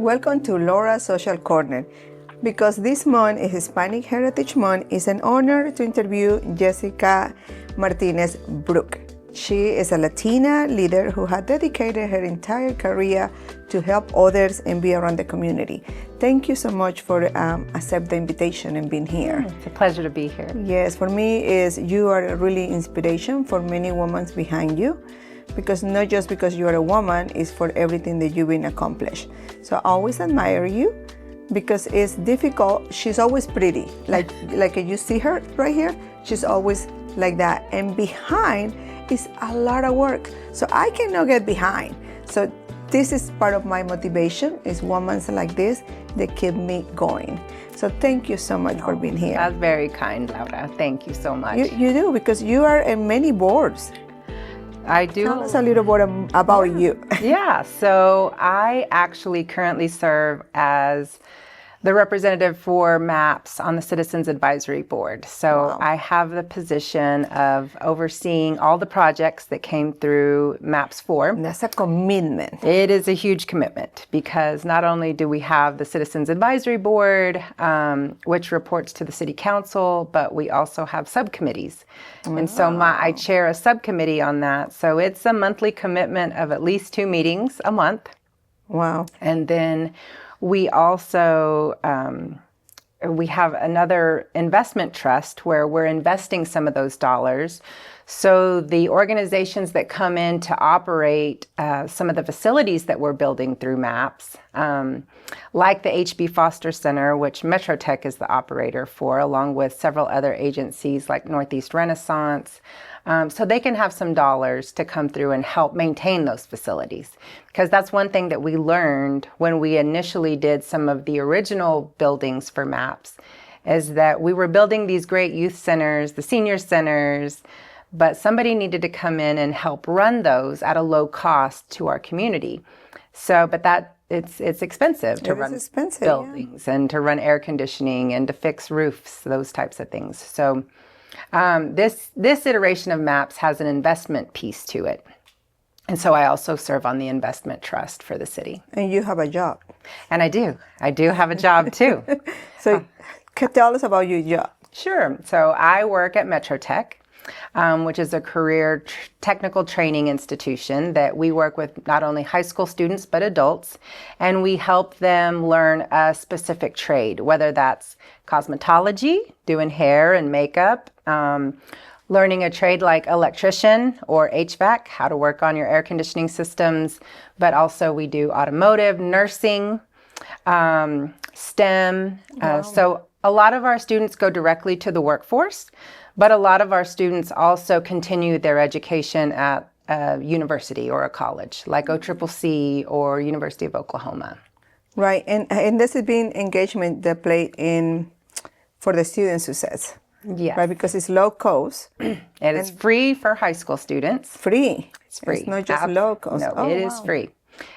Welcome to Laura's Social Corner. Because this month is Hispanic Heritage Month, it's an honor to interview Jessica Martinez-Brooks. She is a Latina leader who has dedicated her entire career to help others and be around the community. Thank you so much for accepting the invitation and being here. It's a pleasure to be here. Yes, for me you are a really inspiration for many women behind you, because not just because you are a woman, it's for everything that you've been accomplished. So I always admire you because it's difficult. She's always pretty, like you see her right here. She's always like that, and behind is a lot of work. So I cannot get behind. So this is part of my motivation, is women like this that keep me going. So thank you so much for being here. That's very kind, Laura. Thank you so much. You do, because you are in many boards. I do. Tell us a little bit about you. Yeah, so I actually currently serve as the representative for MAPS on the Citizens Advisory Board. So Wow. I have the position of overseeing all the projects that came through MAPS 4. That's a commitment. It is a huge commitment because not only do we have the Citizens Advisory Board, which reports to the City Council, but we also have subcommittees. And so I chair a subcommittee on that. So it's a monthly commitment of at least 2 meetings a month. Wow. And then we also we have another investment trust where we're investing some of those dollars. So the organizations that come in to operate some of the facilities that we're building through MAPS, like the H.B. Foster Center, which MetroTech is the operator for, along with several other agencies like Northeast Renaissance, so they can have some dollars to come through and help maintain those facilities. Because that's one thing that we learned when we initially did some of the original buildings for MAPS, is that we were building these great youth centers, the senior centers, but somebody needed to come in and help run those at a low cost to our community. So, but that it's expensive to run buildings, and to run air conditioning and to fix roofs, those types of things. So this iteration of MAPS has an investment piece to it. And so I also serve on the investment trust for the city. And you have a job. And I do have a job too. So tell us about your job. Sure. So I work at MetroTech, which is a career technical training institution that we work with not only high school students, but adults. And we help them learn a specific trade, whether that's cosmetology, doing hair and makeup, learning a trade like electrician or HVAC, how to work on your air conditioning systems. But also we do automotive, nursing, STEM. Wow. So a lot of our students go directly to the workforce, but a lot of our students also continue their education at a university or a college, like OCCC or University of Oklahoma. Right, and this has been engagement that played in for the student success. Yes. Right, because it's low cost. It is free for high school students. Free. It's free. It's not just low cost. No, it is free.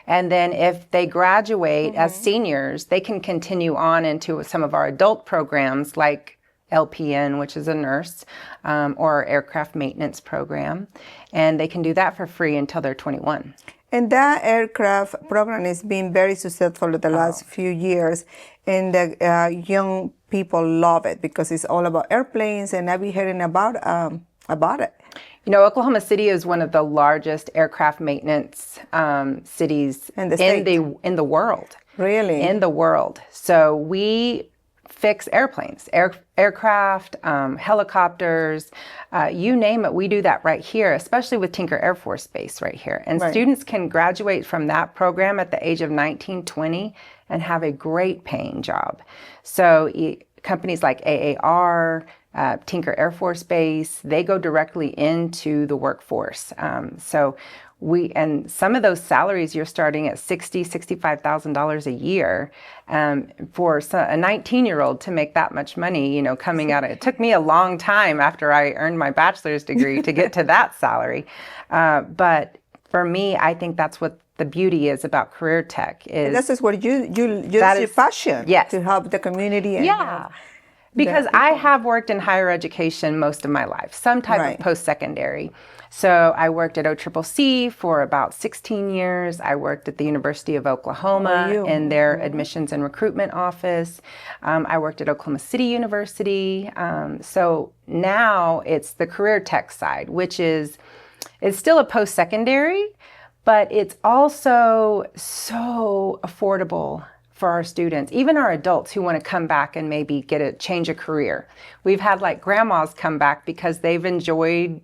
And then if they graduate as seniors, they can continue on into some of our adult programs like LPN, which is a nurse, or our aircraft maintenance program. And they can do that for free until they're 21. And that aircraft program has been very successful the last few years. And the young people love it because it's all about airplanes, and I've been hearing about it. You know, Oklahoma City is one of the largest aircraft maintenance cities in the world. Really? In the world. So we fix airplanes, aircraft, helicopters, you name it. We do that right here, especially with Tinker Air Force Base right here. And students can graduate from that program at the age of 19, 20 and have a great paying job. So companies like AAR, Tinker Air Force Base, they go directly into the workforce. And some of those salaries, you're starting at $65,000 a year. For a 19-year-old to make that much money, coming out, it took me a long time after I earned my bachelor's degree to get to that salary. But for me, I think that's what the beauty is about career tech. And this is what you that's your passion. Yes. To help the community. And Because I have worked in higher education most of my life, some type Right. of post-secondary. So I worked at OCCC for about 16 years. I worked at the University of Oklahoma OU. in their admissions and recruitment office. I worked at Oklahoma City University. So now it's the career tech side, which is, it's still a post-secondary, but it's also so affordable for our students, even our adults who want to come back and maybe change a career. We've had like grandmas come back because they've enjoyed,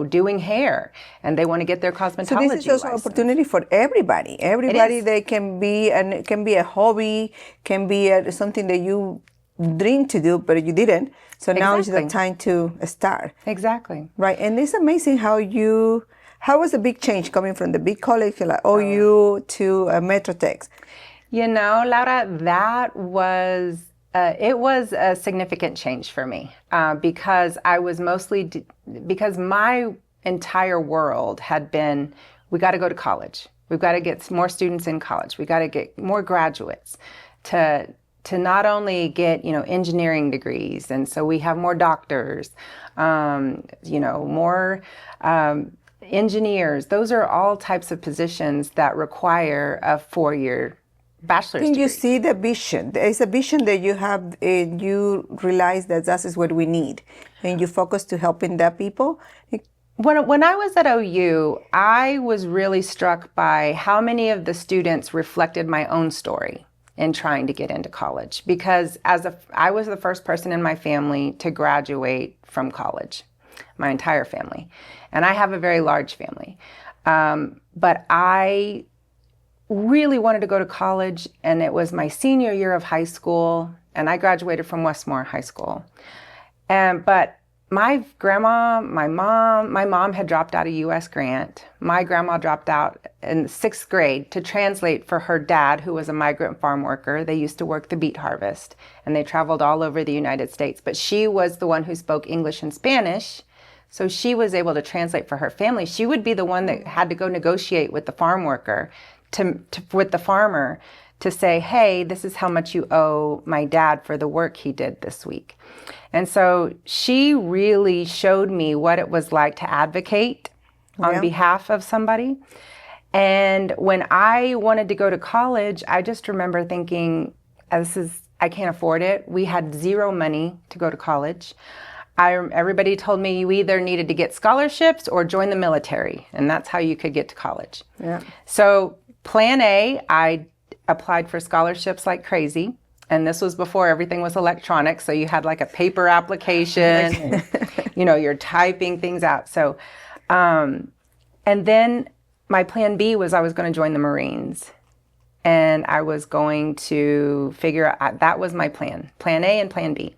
doing hair and they want to get their cosmetology So this is also license. opportunity for everybody. Everybody, is. they can be, and it can be a hobby, can be something that you dreamed to do, but you didn't. So now is the Exactly. time to start. Exactly. Right, and it's amazing how was a big change coming from the big college like OU to Metro Tech? Laura, that was, it was a significant change for me because I was because my entire world had been, we got to go to college. We've got to get more students in college. We got to get more graduates to not only get, engineering degrees. And so we have more doctors, more engineers. Those are all types of positions that require a 4-year bachelor's Can degree. you see the vision? There is a vision that you have, and you realize that is what we need, and you focus to helping the people. When I was at OU, I was really struck by how many of the students reflected my own story in trying to get into college, because I was the first person in my family to graduate from college, my entire family, and I have a very large family, but I really wanted to go to college, and it was my senior year of high school, and I graduated from Westmore High School. But my grandma, my mom had dropped out of U.S. Grant. My grandma dropped out in 6th grade to translate for her dad, who was a migrant farm worker. They used to work the beet harvest, and they traveled all over the United States. But she was the one who spoke English and Spanish, so she was able to translate for her family. She would be the one that had to go negotiate with the farm worker, with the farmer, to say, hey, this is how much you owe my dad for the work he did this week. And so she really showed me what it was like to advocate on behalf of somebody. And when I wanted to go to college, I just remember thinking, I can't afford it. We had zero money to go to college. Everybody told me you either needed to get scholarships or join the military, and that's how you could get to college. Yeah. So plan A, I applied for scholarships like crazy. And this was before everything was electronic. So you had like a paper application, you're typing things out. So, and then my plan B was I was going to join the Marines, and I was going to figure out, that was my plan A and plan B.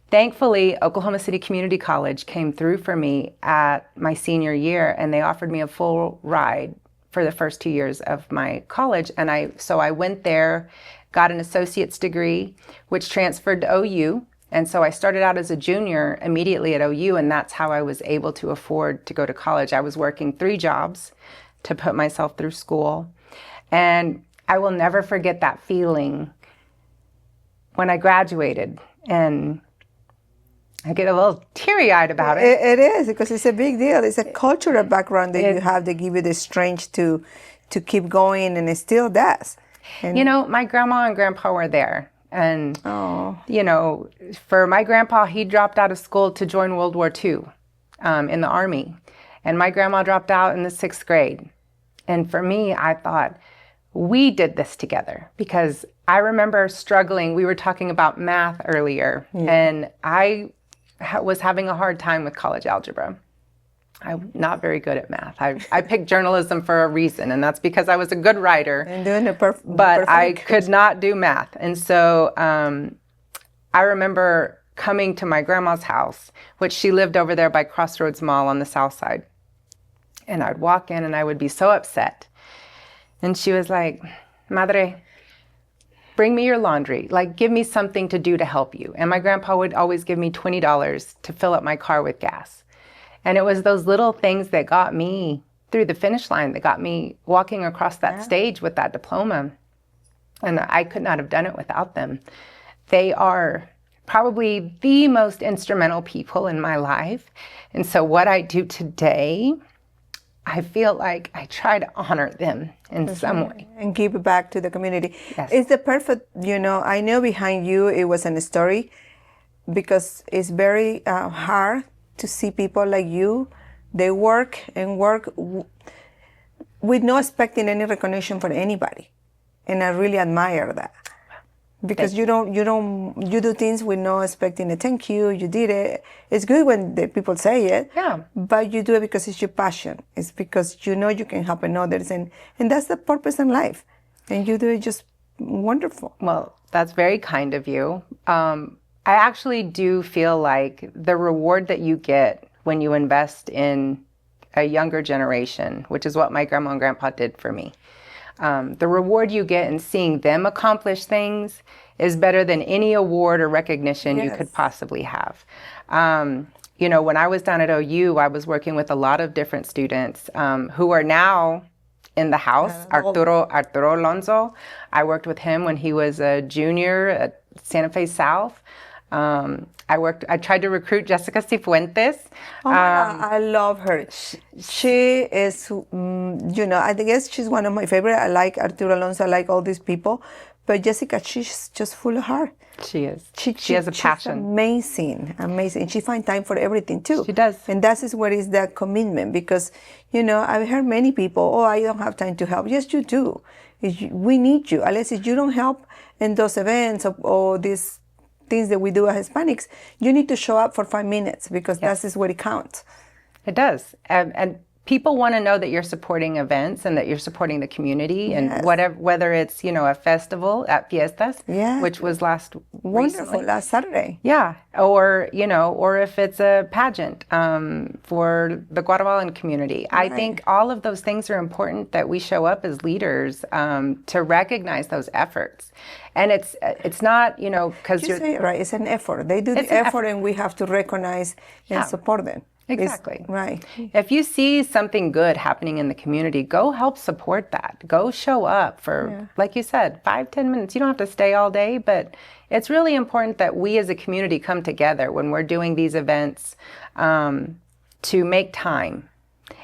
Thankfully, Oklahoma City Community College came through for me at my senior year, and they offered me a full ride for the first 2 years of my college. And so I went there, got an associate's degree, which transferred to OU. And so I started out as a junior immediately at OU, and that's how I was able to afford to go to college. I was working 3 jobs to put myself through school. And I will never forget that feeling when I graduated. And I get a little teary-eyed about it. It is, because it's a big deal. It's a cultural background that you have that give you the strength to keep going, and it still does. And my grandma and grandpa were there. And, for my grandpa, he dropped out of school to join World War II in the Army. And my grandma dropped out in the 6th grade. And for me, I thought, we did this together, because I remember struggling. We were talking about math earlier, and I was having a hard time with college algebra. I'm not very good at math. I picked journalism for a reason, and that's because I was a good writer, and doing it but I could not do math. And so I remember coming to my grandma's house, which she lived over there by Crossroads Mall on the south side. And I'd walk in and I would be so upset. And she was like, Madre, bring me your laundry. Like, give me something to do to help you. And my grandpa would always give me $20 to fill up my car with gas. And it was those little things that got me through the finish line, that got me walking across that stage with that diploma. And I could not have done it without them. They are probably the most instrumental people in my life. And so what I do today, I feel like I try to honor them in some way. And give it back to the community. Yes. It's the perfect, I know behind you it was a story, because it's very hard to see people like you. They work and work with no expecting any recognition from anybody. And I really admire that. Because you do things with no expecting a thank you. You did it. It's good when the people say it. Yeah. But you do it because it's your passion. It's because you know you can help others, and that's the purpose in life. And you do it just wonderful. Well, that's very kind of you. I actually do feel like the reward that you get when you invest in a younger generation, which is what my grandma and grandpa did for me. The reward you get in seeing them accomplish things is better than any award or recognition you could possibly have. When I was down at OU, I was working with a lot of different students who are now in the house. Arturo Alonso. I worked with him when he was a junior at Santa Fe South. I tried to recruit Jessica Cifuentes. I love her. She is, I guess she's one of my favorite. I like Arturo Alonso. I like all these people. But Jessica, she's just full of heart. She is. She has a passion. Amazing. She finds time for everything too. She does. And that is where is that commitment. Because, I've heard many people, I don't have time to help. Yes, you do. We need you. Unless if you don't help in those events or these things that we do as Hispanics, you need to show up for 5 minutes, because that is what it counts. It does. And people want to know that you're supporting events and that you're supporting the community, and whether it's, a festival at Fiestas, which was wonderful last Saturday. Yeah. Or if it's a pageant for the Guatemalan community. Right. I think all of those things are important, that we show up as leaders to recognize those efforts. And it's not, because you say it right, it's an effort. They do the effort, and we have to recognize and support them. Exactly. Right. If you see something good happening in the community, go help support that. Go show up for, like you said, 5-10 minutes. You don't have to stay all day, but it's really important that we as a community come together when we're doing these events to make time.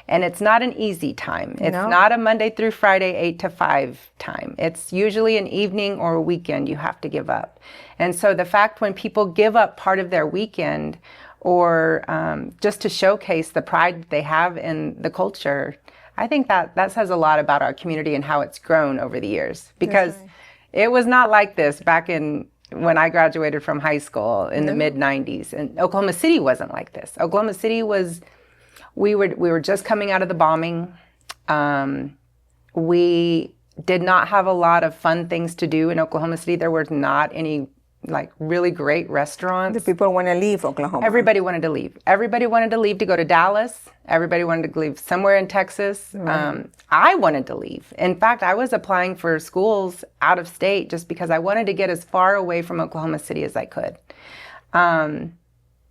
And it's not an easy time. It's not a Monday through Friday 8 to 5 time. It's usually an evening or a weekend you have to give up. And so the fact when people give up part of their weekend, or just to showcase the pride that they have in the culture, I think that says a lot about our community and how it's grown over the years. Because it was not like this back when I graduated from high school in the mid-90s. And Oklahoma City wasn't like this. Oklahoma City was, we were just coming out of the bombing. We did not have a lot of fun things to do in Oklahoma City. There was not any really great restaurants. The people want to leave Oklahoma. Everybody wanted to leave. Everybody wanted to leave to go to Dallas. Everybody wanted to leave somewhere in Texas. I wanted to leave. In fact, I was applying for schools out of state just because I wanted to get as far away from Oklahoma City as I could.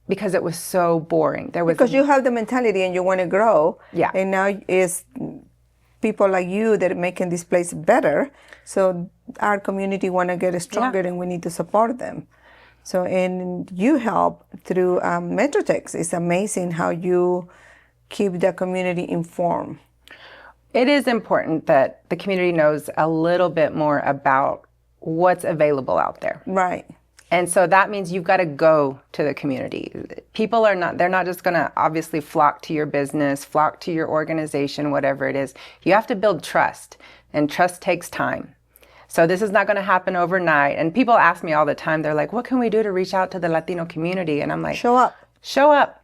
Because it was so boring. Because you have the mentality and you want to grow. Yeah. And now it's people like you that are making this place better. So our community want to get stronger, and we need to support them. So, and you help through Metrotex. It's amazing how you keep the community informed. It is important that the community knows a little bit more about what's available out there. Right. And so that means you've got to go to the community. People they're not just going to obviously flock to your business, flock to your organization, whatever it is. You have to build trust, and trust takes time. So this is not going to happen overnight. And people ask me all the time, they're like, what can we do to reach out to the Latino community? And I'm like, show up. Show up.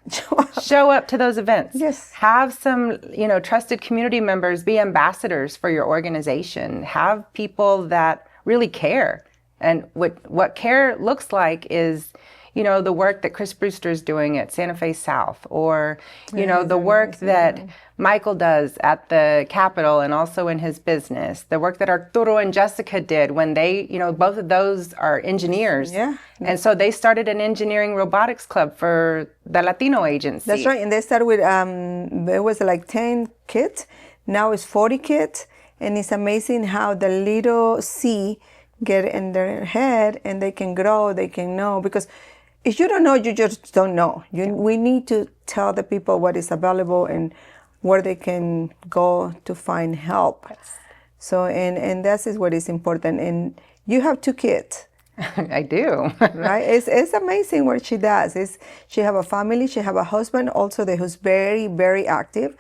Show up to those events. Yes. Have some, trusted community members be ambassadors for your organization. Have people that really care. And what care looks like is, the work that Chris Brewster is doing at Santa Fe South, or, the work that Michael does at the Capitol and also in his business, the work that Arturo and Jessica did when they, both of those are engineers. Yeah. And so they started an engineering robotics club for the Latino agency. That's right. And they started with, there was like 10 kids. Now it's 40 kids. And it's amazing how the little C get in their head and they can grow, they can know. Because if you don't know, you just don't know. We need to tell the people what is available and where they can go to find help. Yes. So, and that is what is important. And you have 2 kids. I do. Right? It's amazing what she does. She have a family, she have a husband also who's very, very active.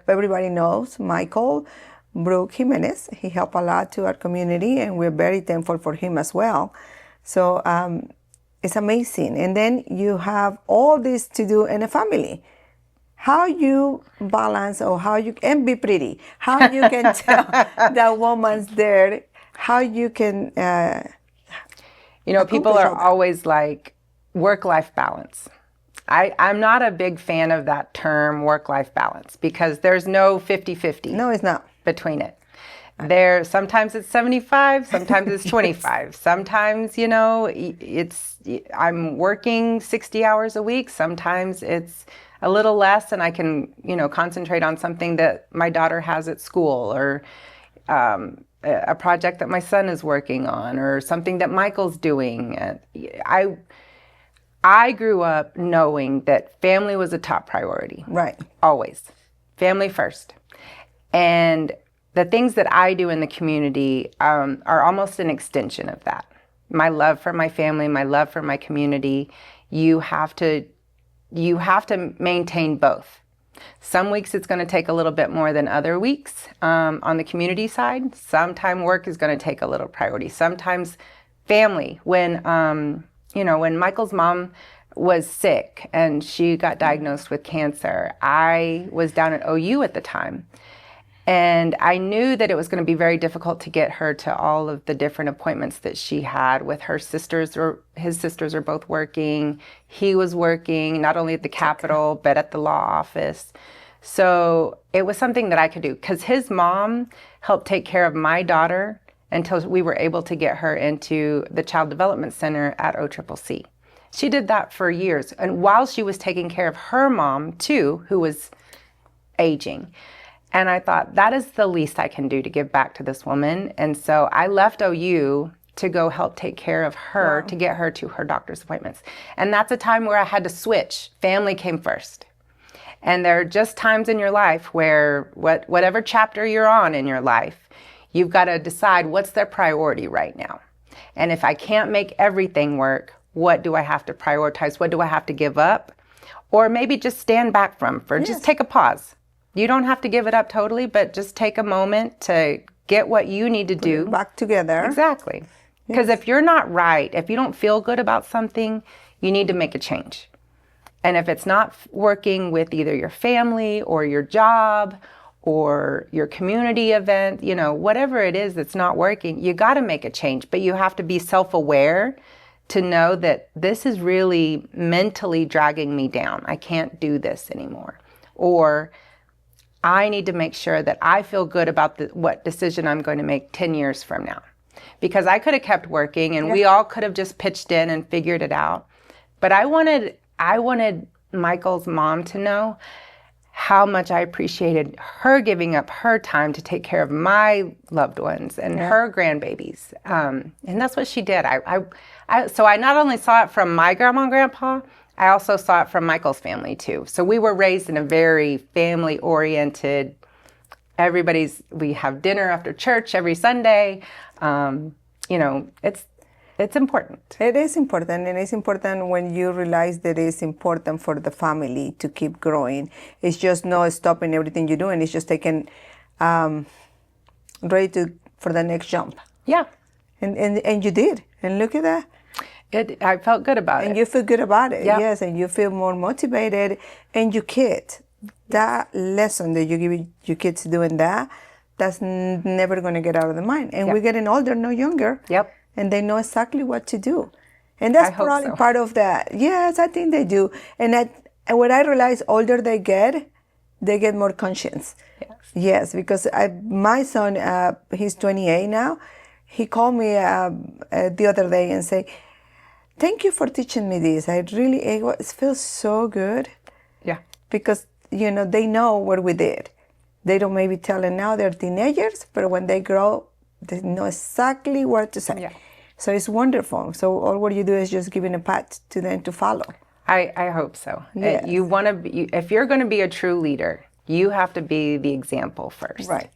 Everybody knows Michael Brooks Jimenez. He helped a lot to our community, and we're very thankful for him as well. So it's amazing. And then you have all this to do in a family. How you balance, or how you can be pretty, how you can tell that woman's there, how you can people are always like work-life balance. I'm not a big fan of that term, work-life balance, because there's no 50-50. No, it's not. Between it. Sometimes it's 75, sometimes it's 25. Sometimes, I'm working 60 hours a week. Sometimes it's a little less and I can, concentrate on something that my daughter has at school, or a project that my son is working on, or something that Michael's doing. I grew up knowing that family was a top priority. Right. Always. Family first. And the things that I do in the community are almost an extension of that. My love for my family, my love for my community, you have to maintain both. Some weeks it's going to take a little bit more than other weeks on the community side. Sometimes work is going to take a little priority. Sometimes family. When Michael's mom was sick and she got diagnosed with cancer, I was down at OU at the time. And I knew that it was going to be very difficult to get her to all of the different appointments that she had with her sisters, or his sisters are both working. He was working not only at the Capitol, but at the law office. So it was something that I could do, because his mom helped take care of my daughter until we were able to get her into the Child Development Center at OCCC. She did that for years. And while she was taking care of her mom too, who was aging. And I thought, that is the least I can do to give back to this woman. And so I left OU to go help take care of her, to get her to her doctor's appointments. And that's a time where I had to switch. Family came first. And there are just times in your life where whatever chapter you're on in your life, you've got to decide what's their priority right now. And if I can't make everything work, what do I have to prioritize? What do I have to give up? Or maybe just stand back from, just take a pause. You don't have to give it up totally, but just take a moment to get what you need to do. Back together. Exactly. Because if you're not right, if you don't feel good about something, you need to make a change. And if it's not working with either your family or your job or your community event, whatever it is that's not working, you got to make a change. But you have to be self-aware to know that this is really mentally dragging me down. I can't do this anymore. Or I need to make sure that I feel good about what decision I'm going to make 10 years from now. Because I could have kept working and we all could have just pitched in and figured it out. But I wanted Michael's mom to know how much I appreciated her giving up her time to take care of my loved ones and her grandbabies. And that's what she did. So I not only saw it from my grandma and grandpa, I also saw it from Michael's family too. So we were raised in a very family-oriented, we have dinner after church every Sunday. It's important. It is important, and it's important when you realize that it's important for the family to keep growing. It's just not stopping everything you're doing. It's just taking ready for the next jump. Yeah. And you did. And look at that. I felt good about it. And you feel good about it, yeah. Yes, and you feel more motivated. And your kids, that lesson that you give your kids doing that's never going to get out of the mind. And we're getting older, no younger. Yep. And they know exactly what to do. And that's probably part of that. Yes, I think they do. And what I realize, older they get more conscience. Yes, because my son, he's 28 now. He called me the other day and said, "Thank you for teaching me this. It feels so good." Yeah. Because, they know what we did. They don't maybe tell it now, they're teenagers, but when they grow, they know exactly what to say. Yeah. So it's wonderful. So all what you do is just giving a pat to them to follow. I hope so. Yes. You want to be, if you're going to be a true leader, you have to be the example first. Right.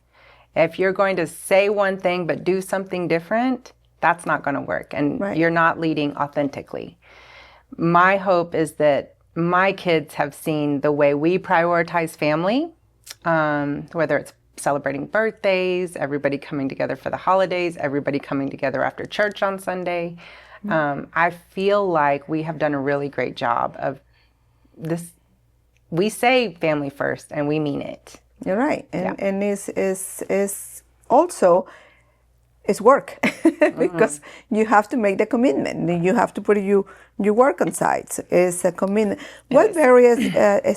If you're going to say one thing but do something different, that's not going to work, and Right. you're not leading authentically. My hope is that my kids have seen the way we prioritize family, whether it's celebrating birthdays, everybody coming together for the holidays, everybody coming together after church on Sunday. I feel like we have done a really great job of this. We say family first, and we mean it. You're right. And it's also it's work because you have to make the commitment. You have to put your work on site. It's a commitment. What areas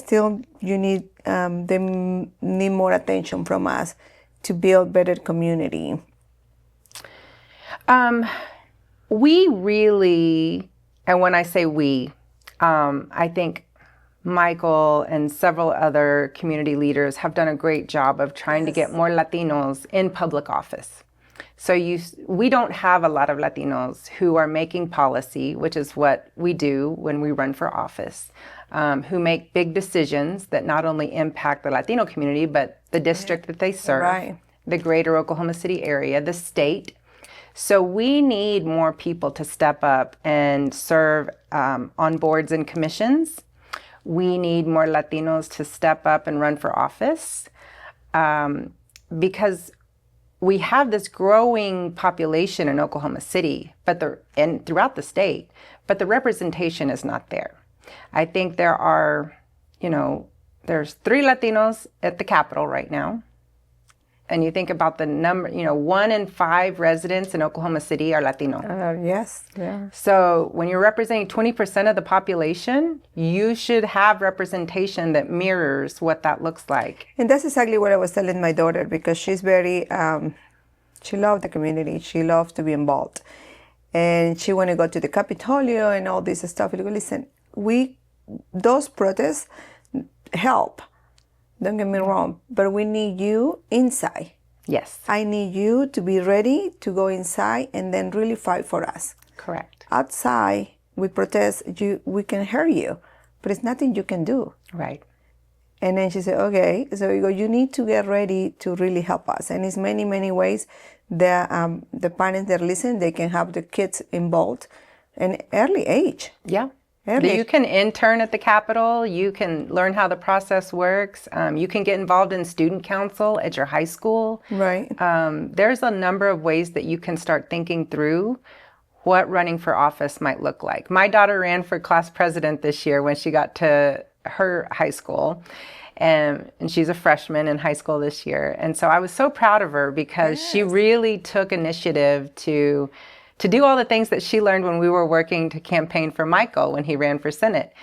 still you need they need more attention from us to build better community? We really, and when I say we, I think Michael and several other community leaders have done a great job of trying to get more Latinos in public office. So we don't have a lot of Latinos who are making policy, which is what we do when we run for office, who make big decisions that not only impact the Latino community, but the district that they serve, Right. the greater Oklahoma City area, the state. So we need more people to step up and serve on boards and commissions. We need more Latinos to step up and run for office because we have this growing population in Oklahoma City, and throughout the state, but the representation is not there. I think there are, there's 3 Latinos at the Capitol right now. And you think about the number, 1 in 5 residents in Oklahoma City are Latino. Yes. Yeah. So when you're representing 20% of the population, you should have representation that mirrors what that looks like. And that's exactly what I was telling my daughter because she's very, she loves the community. She loves to be involved. And she want to go to the Capitolio and all this stuff. I go, listen, those protests help. Don't get me wrong, but we need you inside. Yes. I need you to be ready to go inside and then really fight for us. Correct. Outside, we protest, we can hear you, but it's nothing you can do. Right. And then she said, okay. So we go, you need to get ready to really help us. And it's many, many ways that the parents that listen, they can have the kids involved in early age. Yeah. You can intern at the Capitol. You can learn how the process works. You can get involved in student council at your high school. Right. There's a number of ways that you can start thinking through what running for office might look like. My daughter ran for class president this year when she got to her high school. And she's a freshman in high school this year. And so I was so proud of her because she really took initiative to do all the things that she learned when we were working to campaign for Michael when he ran for Senate.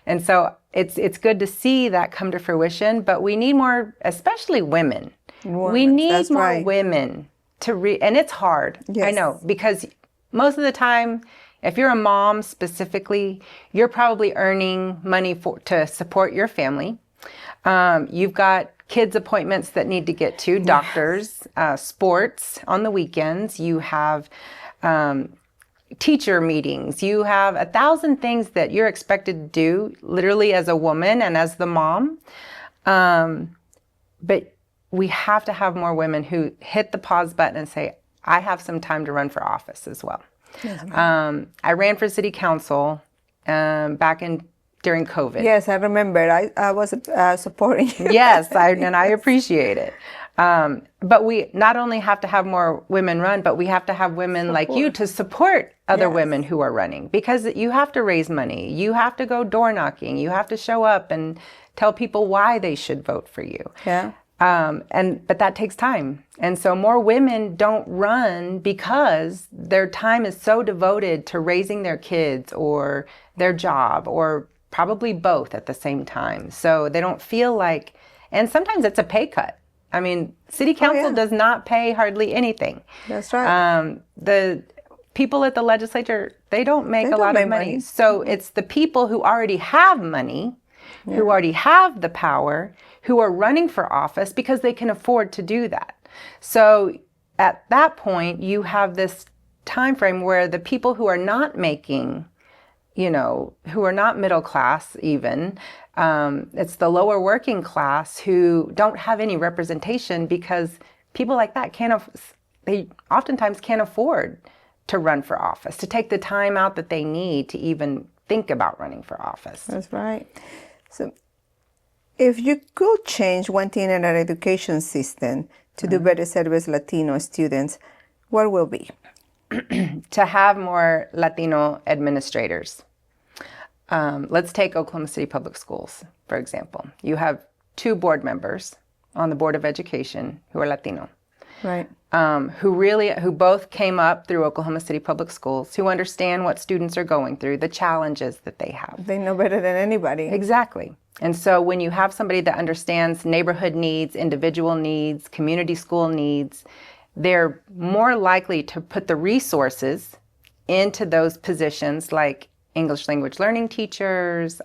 And so it's good to see that come to fruition, but we need more, especially women. We need more women to and it's hard. Yes. I know, because most of the time, if you're a mom specifically, you're probably earning money to support your family. You've got kids' appointments that need to get to, doctors, sports on the weekends. You have teacher meetings. You have 1,000 things that you're expected to do literally as a woman and as the mom. But we have to have more women who hit the pause button and say, I have some time to run for office as well. Yes, I ran for city council back during COVID. Yes, I remember. I was supporting you. Yes, I appreciate it. But we not only have to have more women run, but we have to have women like you to support other women who are running, because you have to raise money. You have to go door knocking. You have to show up and tell people why they should vote for you. Yeah. But that takes time. And so more women don't run because their time is so devoted to raising their kids or their job or probably both at the same time. So they don't feel like, and sometimes it's a pay cut. I mean, city council does not pay hardly anything. That's right. The people at the legislature, they don't make a lot of money. So it's the people who already have money, who already have the power, who are running for office because they can afford to do that. So at that point, you have this time frame where the people who are not making, who are not middle class even, it's the lower working class who don't have any representation because people like that they oftentimes can't afford to run for office, to take the time out that they need to even think about running for office. That's right. So if you could change one thing in our education system to do better service Latino students, what will be? To have more Latino administrators. Let's take Oklahoma City Public Schools, for example. You have 2 board members on the Board of Education who are Latino. Right. Who both came up through Oklahoma City Public Schools, who understand what students are going through, the challenges that they have. They know better than anybody. Exactly. And so when you have somebody that understands neighborhood needs, individual needs, community school needs, they're more likely to put the resources into those positions like English language learning teachers,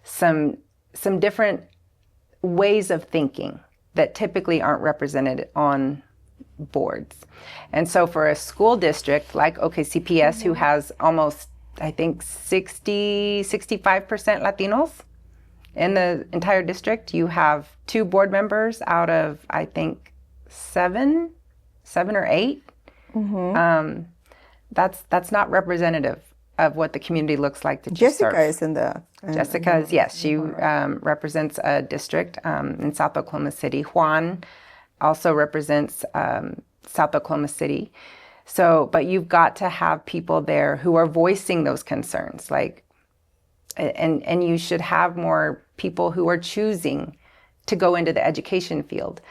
some different ways of thinking that typically aren't represented on boards. And so for a school district like OKCPS, who has almost, I think, 65% Latinos in the entire district, you have 2 board members out of, I think, 7 or 8. That's not representative of what the community looks like that Jessica you serve. is in the... Jessica is, yes. She represents a district in South Oklahoma City. Juan also represents South Oklahoma City. So, but you've got to have people there who are voicing those concerns, and you should have more people who are choosing to go into the education field.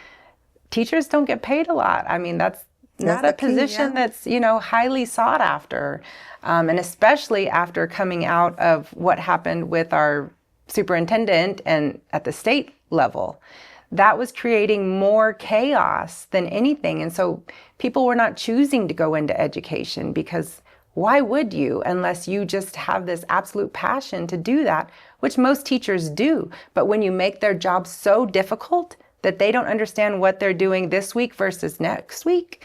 Teachers don't get paid a lot. I mean, that's not a position that's, highly sought after. And especially after coming out of what happened with our superintendent and at the state level, that was creating more chaos than anything. And so people were not choosing to go into education because why would you, unless you just have this absolute passion to do that, which most teachers do. But when you make their job so difficult that they don't understand what they're doing this week versus next week,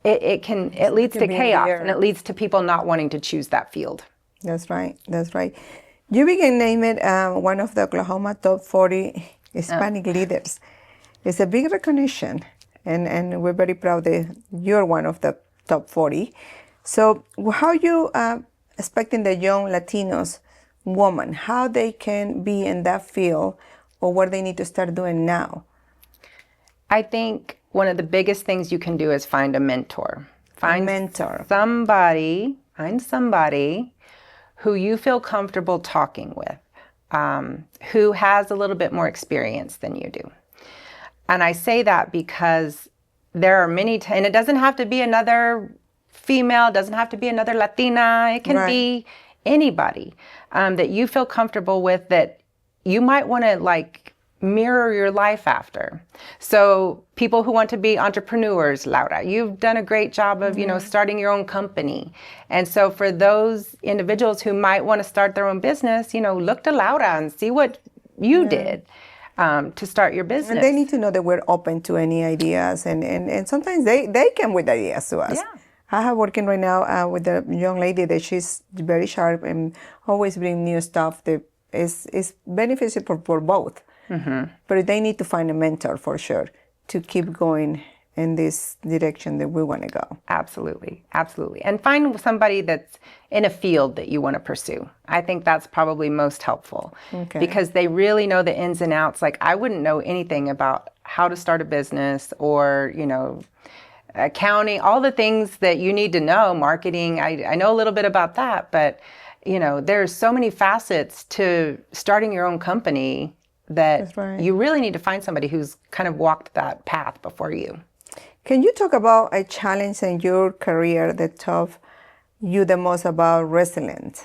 it leads to chaos, and it leads to people not wanting to choose that field. That's right. You began named one of the Oklahoma top 40 Hispanic leaders. It's a big recognition, and we're very proud that you're one of the top 40. So how you expecting the young Latinos women, how they can be in that field, or what they need to start doing now? I think one of the biggest things you can do is find a mentor. Find somebody who you feel comfortable talking with, who has a little bit more experience than you do. And I say that because there are many, and it doesn't have to be another female, doesn't have to be another Latina. It can be anybody that you feel comfortable with that you might want to mirror your life after. So people who want to be entrepreneurs, Laura, you've done a great job of, starting your own company. And so for those individuals who might want to start their own business, look to Laura and see what you did to start your business. And they need to know that we're open to any ideas, and sometimes they come with ideas to us. Yeah. I have working right now with a young lady that she's very sharp and always bring new stuff that is beneficial for both. But they need to find a mentor for sure to keep going in this direction that we want to go. Absolutely. And find somebody that's in a field that you want to pursue. I think that's probably most helpful because they really know the ins and outs. I wouldn't know anything about how to start a business or, accounting, all the things that you need to know, marketing. I know a little bit about that, but, there's so many facets to starting your own company that you really need to find somebody who's kind of walked that path before you. Can you talk about a challenge in your career that taught you the most about resilience?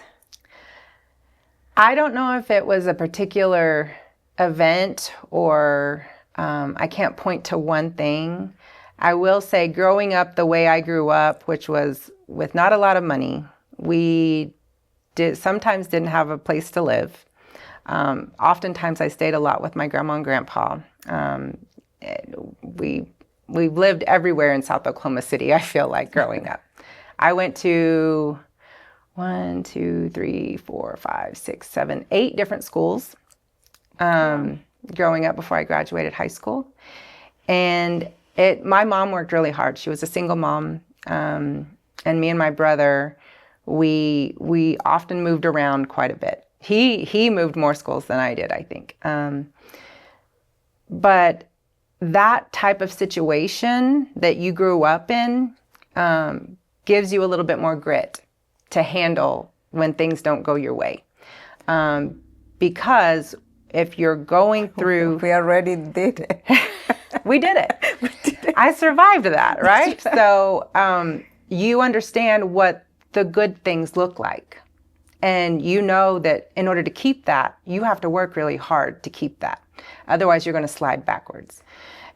I don't know if it was a particular event or I can't point to one thing. I will say growing up the way I grew up, which was with not a lot of money, we sometimes didn't have a place to live. Oftentimes I stayed a lot with my grandma and grandpa. We've lived everywhere in South Oklahoma City, I feel like, growing up. I went to 1, 2, 3, 4, 5, 6, 7, 8 different schools growing up before I graduated high school. And my mom worked really hard. She was a single mom. And me and my brother, we often moved around quite a bit. He moved more schools than I did, I think. But that type of situation that you grew up in gives you a little bit more grit to handle when things don't go your way. Because if you're going through... We already did it. We did it. I survived that, right? So you understand what the good things look like. And you know that in order to keep that, you have to work really hard to keep that. Otherwise, you're going to slide backwards.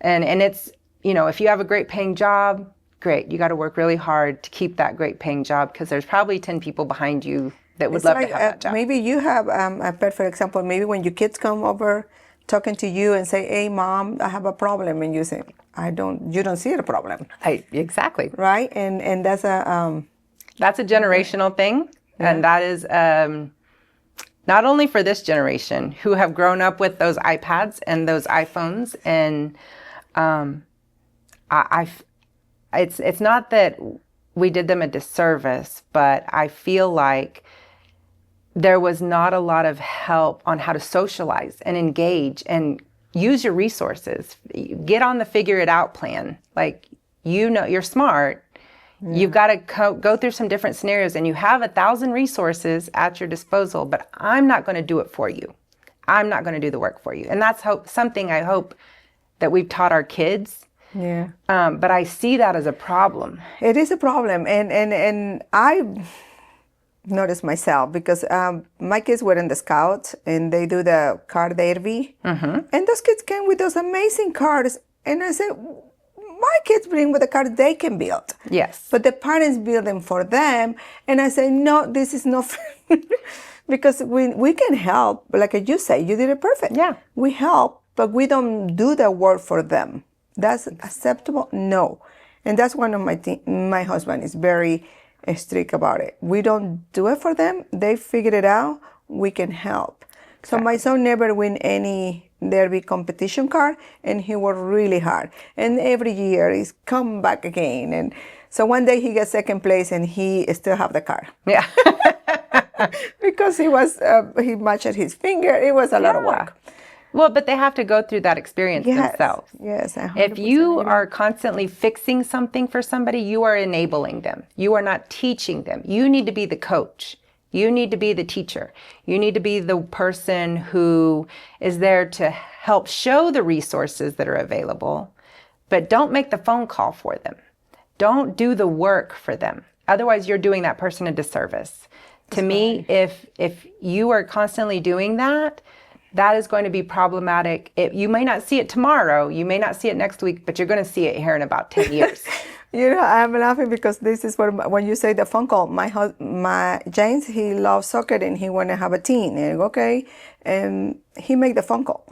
And it's, if you have a great paying job, great. You got to work really hard to keep that great paying job because there's probably 10 people behind you that would love to have that job. Maybe you have a perfect example. Maybe when your kids come over talking to you and say, hey, Mom, I have a problem. And you say, you don't see the problem. Exactly. Right? And that's that's a generational thing. Yeah. And that is not only for this generation who have grown up with those iPads and those iPhones. And it's not that we did them a disservice, but I feel like there was not a lot of help on how to socialize and engage and use your resources. Get on the figure it out plan. Like, you're smart. Yeah. You've got to go through some different scenarios and you have 1,000 resources at your disposal, but I'm not going to do it for you. I'm not going to do the work for you. And that's something I hope that we've taught our kids. Yeah. But I see that as a problem. It is a problem. And I noticed myself because my kids were in the Scouts and they do the car derby. Mm-hmm. And those kids came with those amazing cars. And I said, my kids bring with the cars they can build. Yes. But the parents build them for them. And I say, no, this is not fair. Because we can help. Like you say, you did it perfect. Yeah. We help, but we don't do the work for them. That's acceptable? No. And that's one of my husband is very strict about it. We don't do it for them. They figured it out. We can help. Exactly. So my son never win any derby competition car, and he worked really hard. And every year he's come back again. And so one day he gets second place, and he still have the car. Yeah. Because he matched his finger. It was a lot of work. Well, but they have to go through that experience themselves. Yes, 100%. If you are constantly fixing something for somebody, you are enabling them. You are not teaching them. You need to be the coach. You need to be the teacher. You need to be the person who is there to help show the resources that are available, but don't make the phone call for them. Don't do the work for them. Otherwise, you're doing that person a disservice. To me, if you are constantly doing that, that is going to be problematic. You may not see it tomorrow, you may not see it next week, but you're going to see it here in about 10 years. I'm laughing because this is when you say the phone call, my James, he loves soccer and he want to have a team. And okay, and he make the phone call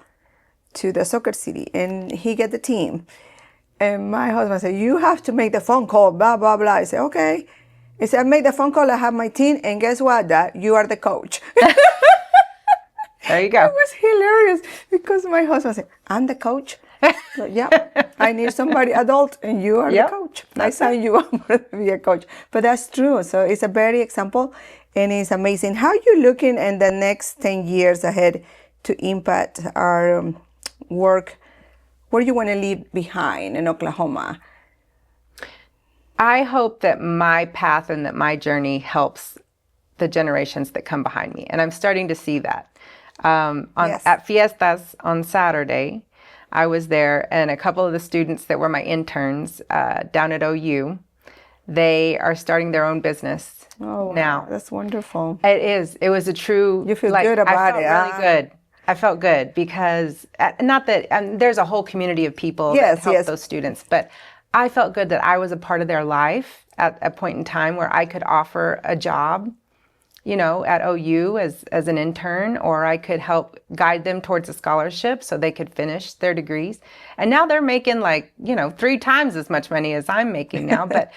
to the soccer city and he get the team. And my husband said, you have to make the phone call, blah, blah, blah. I said, okay. He said, I made the phone call, I have my team, and guess what, Dad? You are the coach. There you go. It was hilarious because my husband said, I'm the coach. So, yeah, I need somebody adult and you are the coach. I sign you up to be a coach. But that's true. So it's a very example and it's amazing. How are you looking in the next 10 years ahead to impact our work? Where do you want to leave behind in Oklahoma? I hope that my path and that my journey helps the generations that come behind me. And I'm starting to see that. At Fiestas on Saturday, I was there, and a couple of the students that were my interns down at OU, they are starting their own business now. Wow, that's wonderful. It is. It was a true... You feel good about it. I felt really good. I felt good because, not that, there's a whole community of people that help those students, but I felt good that I was a part of their life at a point in time where I could offer a job, at OU as an intern, or I could help guide them towards a scholarship so they could finish their degrees. And now they're making 3 times as much money as I'm making now. But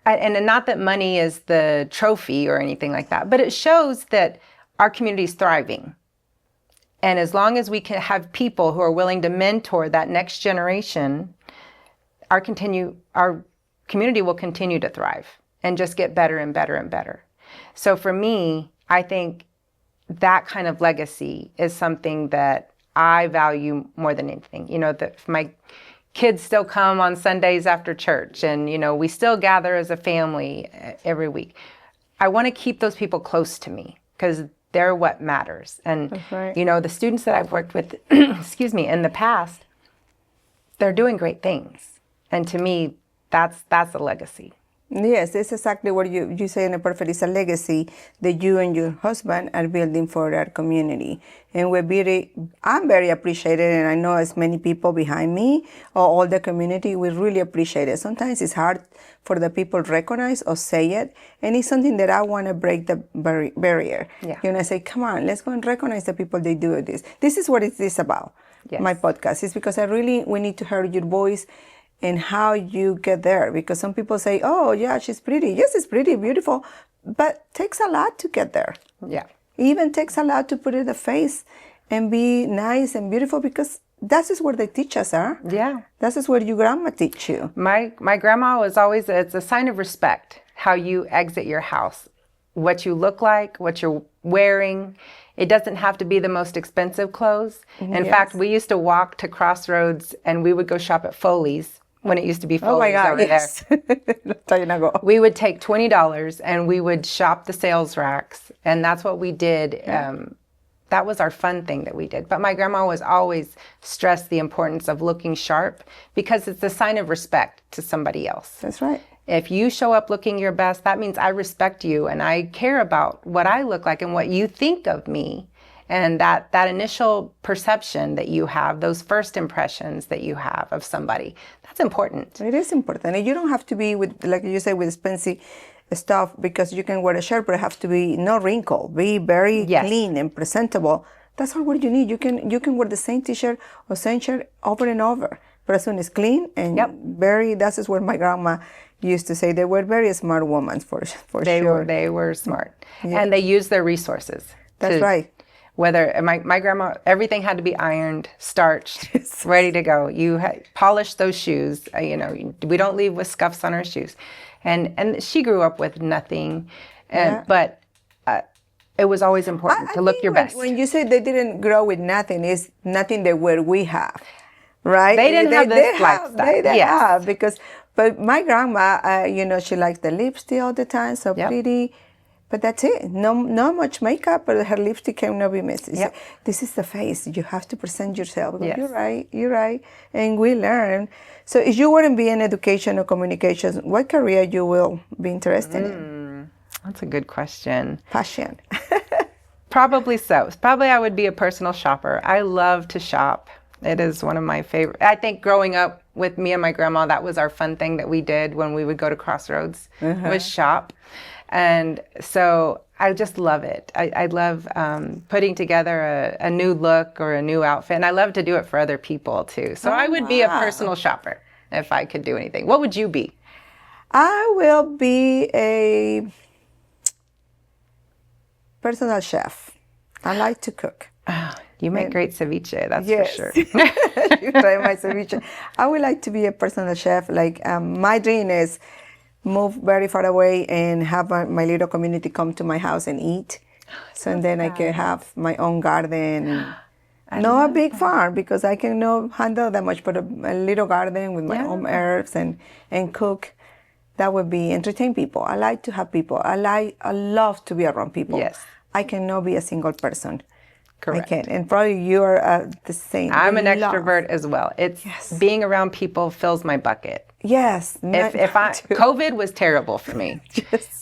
and not that money is the trophy or anything like that, but it shows that our community is thriving. And as long as we can have people who are willing to mentor that next generation, our community will continue to thrive and just get better and better and better. So for me, I think that kind of legacy is something that I value more than anything. That my kids still come on Sundays after church, and we still gather as a family every week. I want to keep those people close to me because they're what matters. And That's right. the students that I've worked with, excuse me, in the past, they're doing great things. And to me, that's a legacy. Yes, that's exactly what you say in the perfect. It's a legacy that you and your husband are building for our community. And I'm very appreciated, and I know as many people behind me or all the community, we really appreciate it. Sometimes it's hard for the people to recognize or say it, and it's something that I want to break the barrier. Yeah. Say, come on, let's go and recognize the people they do this. This is what it is about. Yes. My podcast is because we need to hear your voice and how you get there, because some people say, oh yeah, she's pretty. Yes, it's pretty, beautiful, but takes a lot to get there. Yeah. Even takes a lot to put in the face and be nice and beautiful, because that is what they teach us, huh? Yeah. That is what your grandma teach you. My grandma was always, it's a sign of respect, how you exit your house, what you look like, what you're wearing. It doesn't have to be the most expensive clothes. In fact, we used to walk to Crossroads and we would go shop at Foley's when it used to be Foley's. Oh my God, over yes. there. We would take $20 and we would shop the sales racks. And that's what we did. Yeah. That was our fun thing that we did. But my grandma was always stressed the importance of looking sharp, because it's a sign of respect to somebody else. That's right. If you show up looking your best, that means I respect you and I care about what I look like and what you think of me. And that initial perception that you have, those first impressions that you have of somebody, that's important. It is important. And you don't have to be with, like you say, with expensive stuff, because you can wear a shirt, but it has to be no wrinkle, be very clean and presentable. That's all what you need. You can wear the same t-shirt or same shirt over and over, but as soon as clean and that is what my grandma used to say. They were very smart women for sure. They were smart. And they used their resources. That's right. Whether my grandma, everything had to be ironed, starched, ready to go. You polish those shoes. We don't leave with scuffs on our shoes. And she grew up with nothing, but it was always important to look your best. When you say they didn't grow with nothing, it's nothing that we have, right? They didn't have this lifestyle. They have, but my grandma, she likes the lipstick all the time, so pretty. But that's it. No much makeup, but her lipstick cannot be missing. Yep. This is the face. You have to present yourself. Yes. You're right. And we learn. So if you wouldn't be in education or communications, what career you will be interested in? That's a good question. Passion. Probably so. Probably I would be a personal shopper. I love to shop. It is one of my favorite. I think growing up with me and my grandma, that was our fun thing that we did when we would go to Crossroads, was shop. And so I just love it. I love putting together a new look or a new outfit. And I love to do it for other people too. So I would be a personal shopper if I could do anything. What would you be? I will be a personal chef. I like to cook. You make great ceviche, that's for sure. You try my ceviche. I would like to be a personal chef. Like my dream is move very far away and have my little community come to my house and eat. So then I can have my own garden. Not a big farm, because I cannot handle that much, but a little garden with my own herbs and cook. That would be entertain people. I like to have people. I love to be around people. Yes. I cannot be a single person. Correct. I can. And probably you're the same. I'm an extrovert as well. It's being around people fills my bucket. Yes. COVID was terrible for me.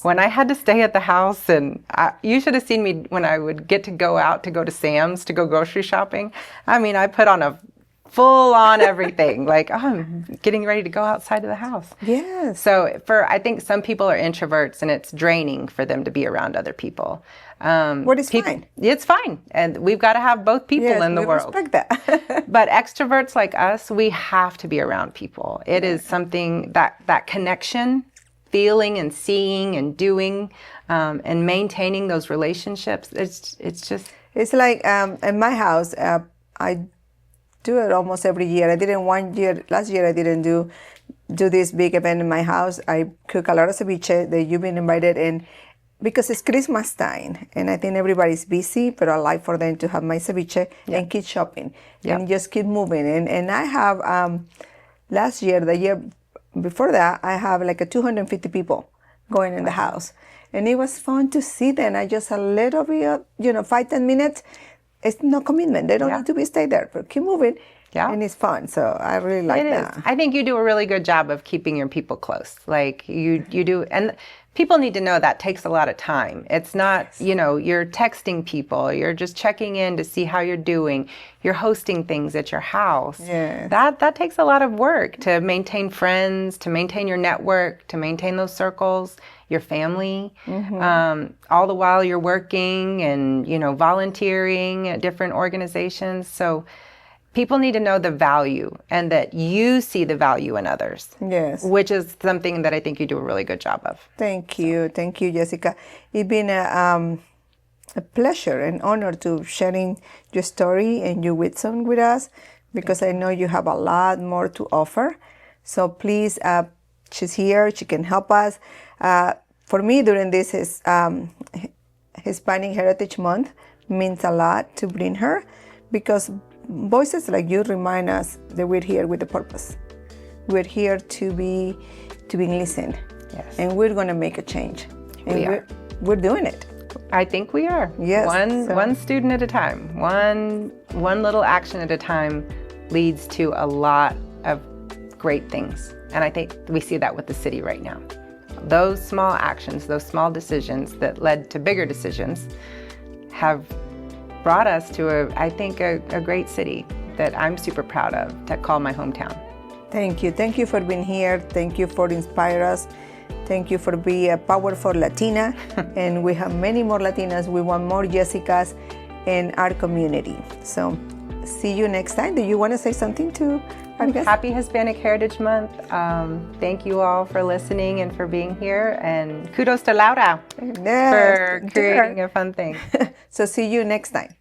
When I had to stay at the house, and you should have seen me when I would get to go out to go to Sam's to go grocery shopping. I mean, I put on a full on everything. Like, I'm getting ready to go outside of the house. Yes. So I think some people are introverts and it's draining for them to be around other people. What is fine? It's fine. And we've got to have both people in the world. Respect that. But extroverts like us, we have to be around people. It is something that connection feeling and seeing and doing and maintaining those relationships. It's just... It's like in my house, I do it almost every year. I didn't last year I didn't do this big event in my house. I cook a lot of ceviche that you've been invited in because it's Christmas time and I think everybody's busy, but I like for them to have my ceviche and keep shopping and just keep moving. And I have, last year, the year before that, I have like 250 people going in the house. And it was fun to see them. I just a little bit, 5-10 minutes. It's no commitment. They don't need to stay there, but keep moving. Yeah. And it's fun. So I really like that. I think you do a really good job of keeping your people close. Like you do. And people need to know that takes a lot of time. It's not, you're texting people. You're just checking in to see how you're doing. You're hosting things at your house. Yeah. That takes a lot of work to maintain friends, to maintain your network, to maintain those circles, your family. All the while you're working and, volunteering at different organizations. So people need to know the value and that you see the value in others. Yes. Which is something that I think you do a really good job of. Thank you. Thank you, Jessica. It's been a pleasure and honor to sharing your story and your wisdom with us because I know you have a lot more to offer. So please, she's here. She can help us. For me, during this Hispanic Heritage Month means a lot to bring her because voices like you remind us that we're here with a purpose. We're here to be listened. Yes. And we're going to make a change. And we're doing it. I think we are. Yes. One student at a time. One little action at a time leads to a lot of great things. And I think we see that with the city right now. Those small actions, those small decisions that led to bigger decisions have brought us to a great city that I'm super proud of to call my hometown. Thank you. Thank you for being here. Thank you for inspiring us. Thank you for being a powerful Latina. And we have many more Latinas. We want more Jessicas in our community. So see you next time. Do you want to say something to our guests? Happy Hispanic Heritage Month. Thank you all for listening and for being here. And kudos to Laura for creating a fun thing. So see you next time.